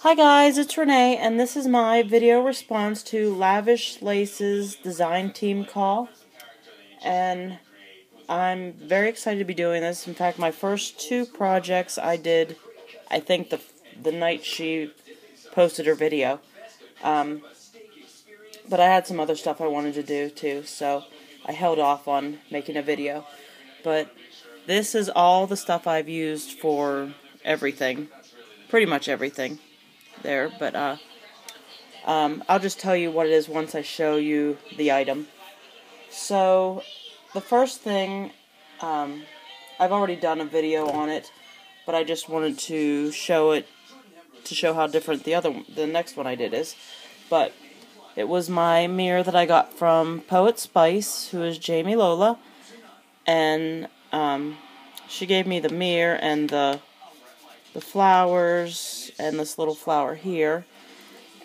Hi guys, it's Renee, and this is my video response to Lavish Lace's design team call. And I'm very excited to be doing this. In fact, my first two projects I did, I think the night she posted her video. But I had some other stuff I wanted to do too, so I held off on making a video. But this is all the stuff I've used for everything, pretty much everything there, but I'll just tell you what it is once I show you the item. So the first thing, I've already done a video on it, but I just wanted to show it to show how different the next one I did is. But it was my mirror that I got from Poet Spice, who is Jamie Lola, and she gave me the mirror and the flowers and this little flower here.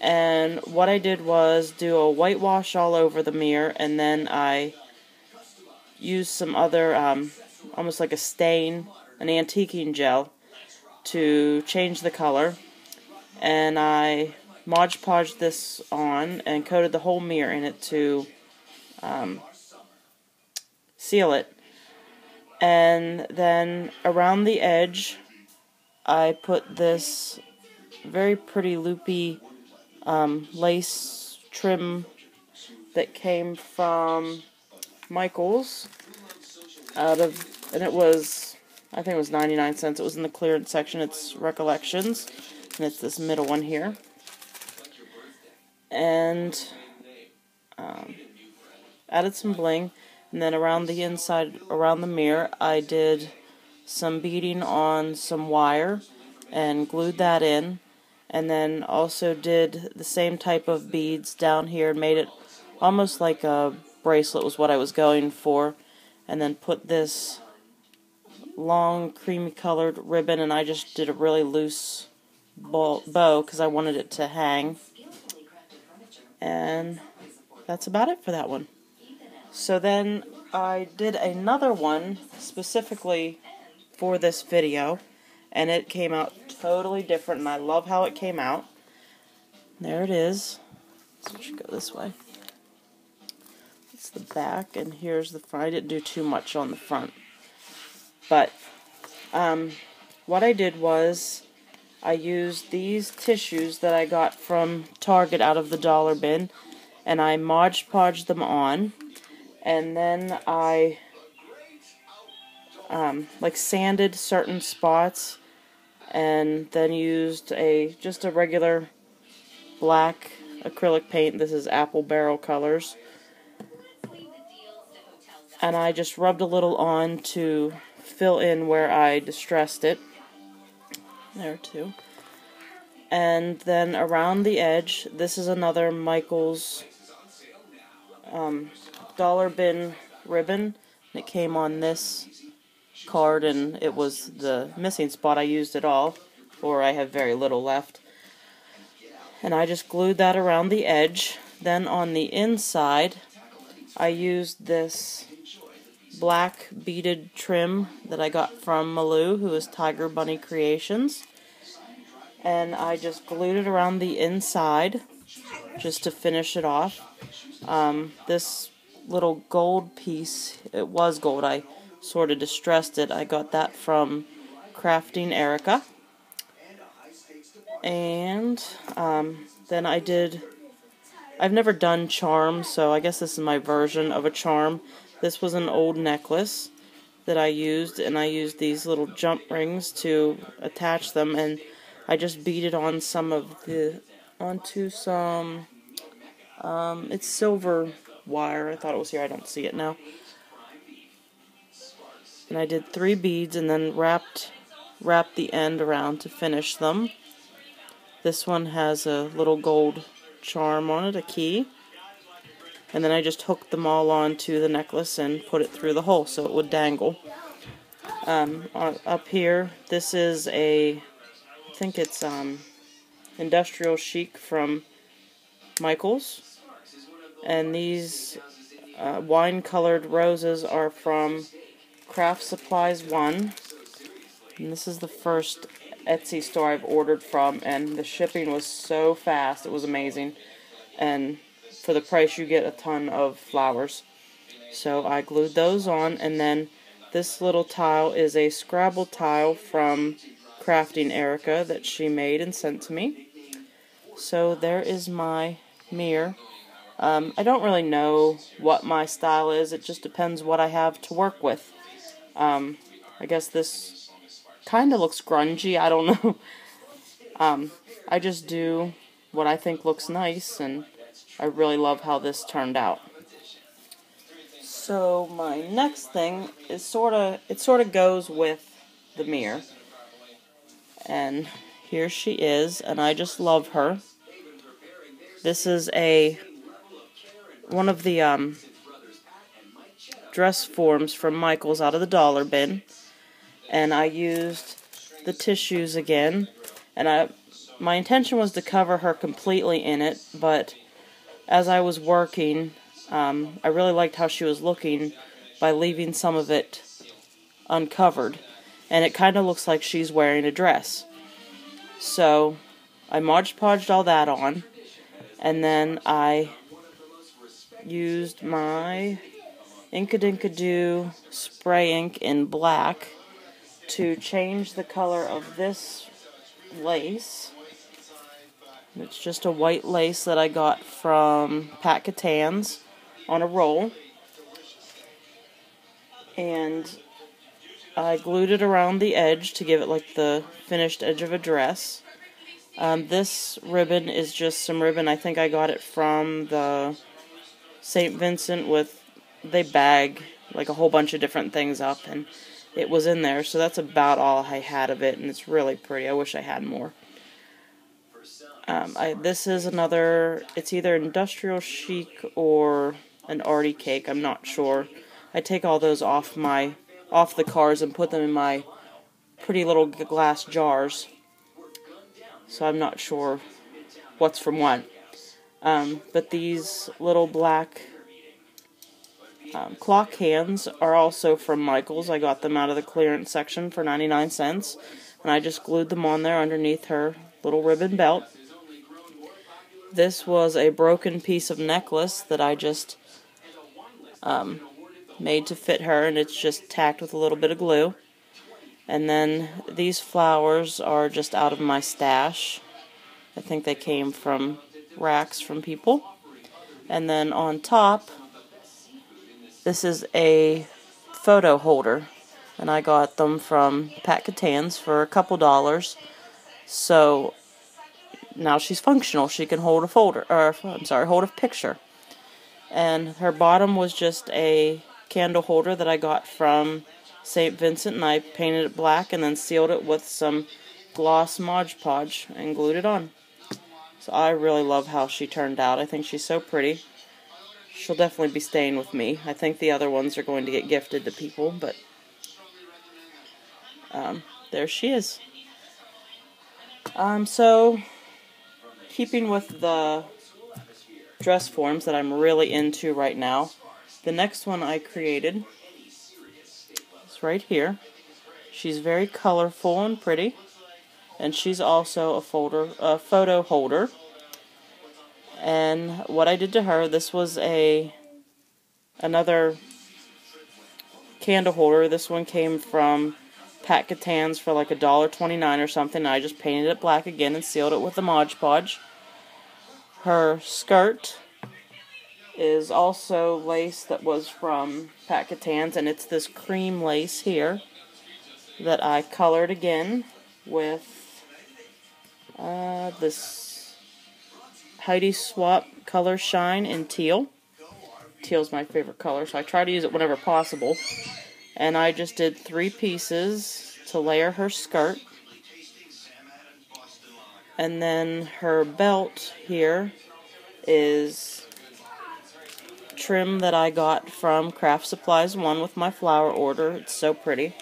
And what I did was do a whitewash all over the mirror, and then I used some other, almost like a stain, an antiquing gel, to change the color. And I Mod Podged this on and coated the whole mirror in it to seal it. And then around the edge, I put this very pretty loopy lace trim that came from Michael's and it was, I think it was 99 cents. It was in the clearance section. It's Recollections, and it's this middle one here. And added some bling, and then around the inside, around the mirror, I did some beading on some wire and glued that in, and then also did the same type of beads down here and made it almost like a bracelet was what I was going for, and then put this long creamy colored ribbon, and I just did a really loose bow because I wanted it to hang. And that's about it for that one. So then I did another one specifically for this video, and it came out totally different, and I love how it came out. There it is. So it should go this way. It's the back, and here's the front. I didn't do too much on the front. But what I did was I used these tissues that I got from Target out of the dollar bin, and I Mod Podged them on, and then I like sanded certain spots, and then used just a regular black acrylic paint. This is Apple Barrel Colors, and I just rubbed a little on to fill in where I distressed it. There too. And then around the edge, this is another Michael's dollar bin ribbon. It came on this card, and it was the missing spot. I used it all, or I have very little left. And I just glued that around the edge. Then on the inside, I used this black beaded trim that I got from Malou, who is Tiger Bunny Creations. And I just glued it around the inside just to finish it off. This little gold piece, it was gold, I sort of distressed it. I got that from Crafting Erica. And then I've never done charms, so I guess this is my version of a charm. This was an old necklace that I used, and I used these little jump rings to attach them, and I just beaded on onto some, it's silver wire. I thought it was here. I don't see it now. And I did 3 beads, and then wrapped the end around to finish them. This one has a little gold charm on it, a key. And then I just hooked them all onto the necklace and put it through the hole so it would dangle. Up here, this is I think it's Industrial Chic from Michael's. And these wine-colored roses are from Craft Supplies 1. And this is the first Etsy store I've ordered from, and the shipping was so fast. It was amazing. And for the price, you get a ton of flowers. So I glued those on, and then this little tile is a Scrabble tile from Crafting Erica that she made and sent to me. So there is my mirror. I don't really know what my style is. It just depends what I have to work with. I guess this kind of looks grungy. I don't know. I just do what I think looks nice, and I really love how this turned out. So my next thing is sort of goes with the mirror. And here she is, and I just love her. This is one of the dress forms from Michael's out of the dollar bin, and I used the tissues again, and my intention was to cover her completely in it, but as I was working, I really liked how she was looking by leaving some of it uncovered, and it kind of looks like she's wearing a dress. So I Mod Podged all that on, and then I used my Inkadinkado spray ink in black to change the color of this lace. It's just a white lace that I got from Pat Catan's on a roll. And I glued it around the edge to give it like the finished edge of a dress. This ribbon is just some ribbon. I think I got it from the St. Vincent they bag like a whole bunch of different things up, and it was in there, so that's about all I had of it, and it's really pretty. I wish I had more. This is it's either Industrial Chic or an Artie cake, I'm not sure. I take all those off the cars and put them in my pretty little glass jars, so I'm not sure what's from what. But these little black clock hands are also from Michael's. I got them out of the clearance section for 99 cents, and I just glued them on there underneath her little ribbon belt. This was a broken piece of necklace that I just made to fit her, and it's just tacked with a little bit of glue. And then these flowers are just out of my stash. I think they came from racks from people. And then on top, this is a photo holder, and I got them from Pat Catan's for a couple dollars. So now she's functional. She can hold hold a picture. And her bottom was just a candle holder that I got from St. Vincent, and I painted it black and then sealed it with some gloss Mod Podge and glued it on. So I really love how she turned out. I think she's so pretty. She'll definitely be staying with me. I think the other ones are going to get gifted to people, but there she is. So keeping with the dress forms that I'm really into right now, the next one I created is right here. She's very colorful and pretty, and she's also a photo holder. And what I did to her, this was another candle holder. This one came from Pat Catan's for like $1.29 or something. I just painted it black again and sealed it with the Mod Podge. Her skirt is also lace that was from Pat Catan's, and it's this cream lace here that I colored again with this Heidi Swap Color Shine in teal. Teal's my favorite color, so I try to use it whenever possible. And I just did 3 pieces to layer her skirt. And then her belt here is trim that I got from Craft Supplies 1 with my flower order. It's so pretty.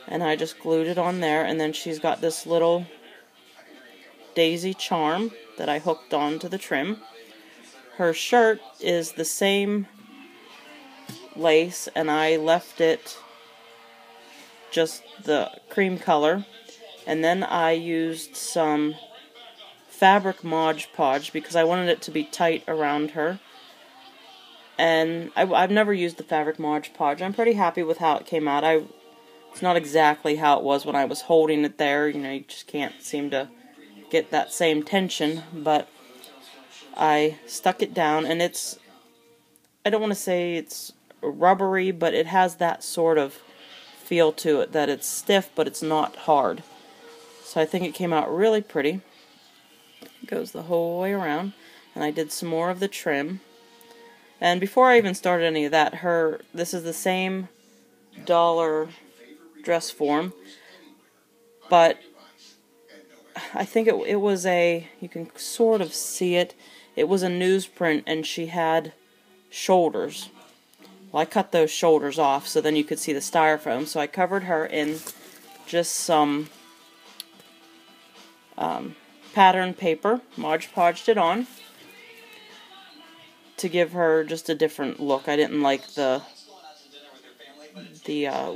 And I just glued it on there, and then she's got this little daisy charm that I hooked onto the trim. Her shirt is the same lace, and I left it just the cream color, And then I used some fabric Mod Podge because I wanted it to be tight around her. And I've never used the fabric Mod Podge. I'm pretty happy with how it came out. It's not exactly how it was when I was holding it there. You know, you just can't seem to get that same tension. But I stuck it down, and I don't want to say it's rubbery, but it has that sort of feel to it, that it's stiff, but it's not hard. So I think it came out really pretty. It goes the whole way around. And I did some more of the trim. And before I even started any of that, this is the same dollar dress form, but I think it was you can sort of see it, it was a newsprint, and she had shoulders. Well, I cut those shoulders off so then you could see the styrofoam, so I covered her in just some pattern paper, Mod Podged it on, to give her just a different look. I didn't like the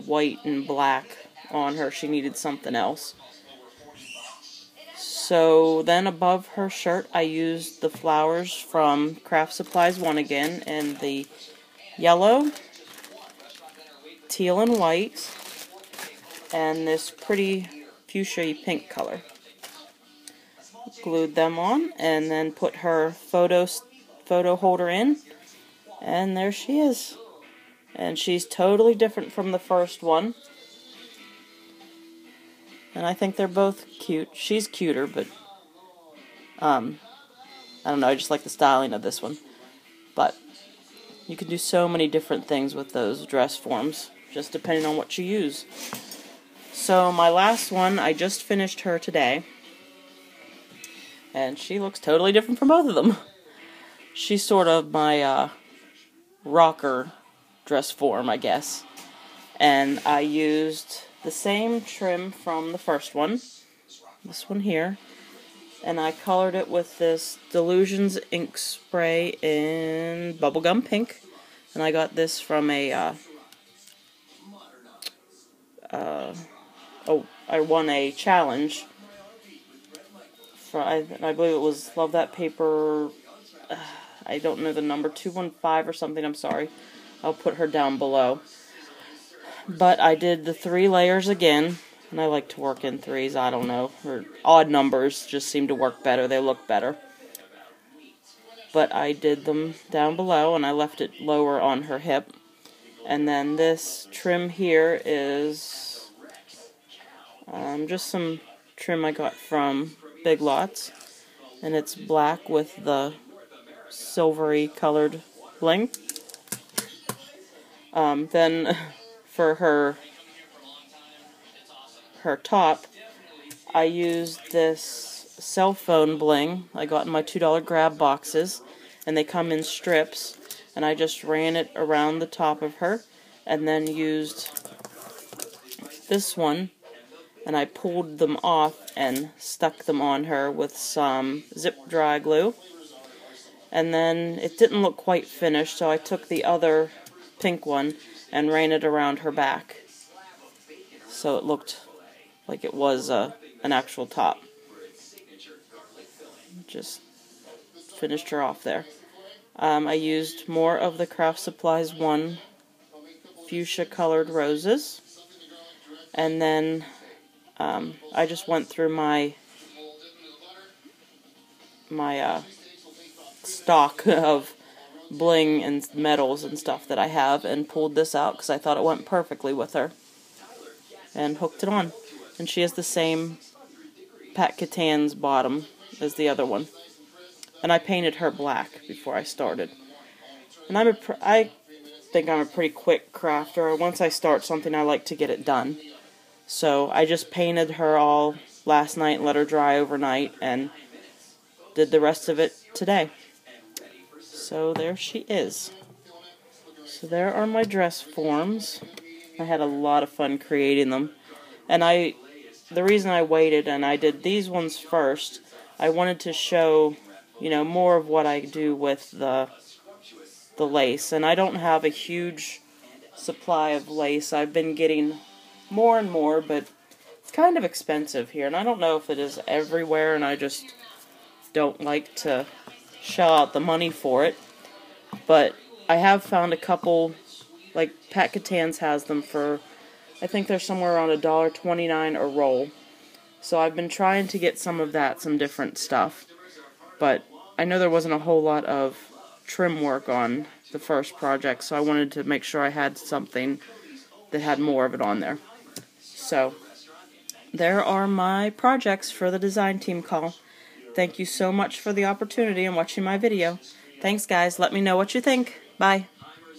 white and black on her. She needed something else. So then above her shirt I used the flowers from Craft Supplies 1 again, and the yellow, teal and white, and this pretty fuchsia pink color. Glued them on and then put her photo holder in, and there she is. And she's totally different from the first one, and I think they're both cute. She's cuter, but I don't know, I just like the styling of this one. But you can do so many different things with those dress forms, just depending on what you use. So my last one, I just finished her today, and she looks totally different from both of them. She's sort of my rocker dress form, I guess. And I used the same trim from the first one, this one here, and I colored it with this Delusions ink spray in bubblegum pink, and I got this from I won a challenge for, I believe it was Love That Paper, I don't know the number, 215 or something, I'm sorry. I'll put her down below. But I did the 3 layers again, and I like to work in 3s, I don't know, or odd numbers just seem to work better, they look better. But I did them down below, and I left it lower on her hip. And then this trim here is just some trim I got from Big Lots, and it's black with the silvery colored bling. Then for her top, I used this cell phone bling I got in my $2 grab boxes, and they come in strips, and I just ran it around the top of her, and then used this one, and I pulled them off and stuck them on her with some zip dry glue. And then it didn't look quite finished, so I took the other pink one and ran it around her back, so it looked like it was an actual top. Just finished her off there. I used more of the Craft Supplies 1 fuchsia colored roses, and then I just went through my stock of bling and metals and stuff that I have, and pulled this out because I thought it went perfectly with her, and hooked it on. And she has the same Pat Catan's bottom as the other one, and I painted her black before I started. And I think I'm a pretty quick crafter. Once I start something, I like to get it done. So I just painted her all last night and let her dry overnight, and did the rest of it today. So there she is. So there are my dress forms. I had a lot of fun creating them. And the reason I waited and I did these ones first, I wanted to show, more of what I do with the lace. And I don't have a huge supply of lace. I've been getting more and more, but It's kind of expensive here, and I don't know if it is everywhere, and I just don't like to shell out the money for it. But I have found a couple, like Pat Catan's has them for, I think they're somewhere around $1.29 a roll. So I've been trying to get some of that, some different stuff. But I know there wasn't a whole lot of trim work on the first project, so I wanted to make sure I had something that had more of it on there. So there are my projects for the design team call. Thank you so much for the opportunity and watching my video. Thanks, guys. Let me know what you think. Bye.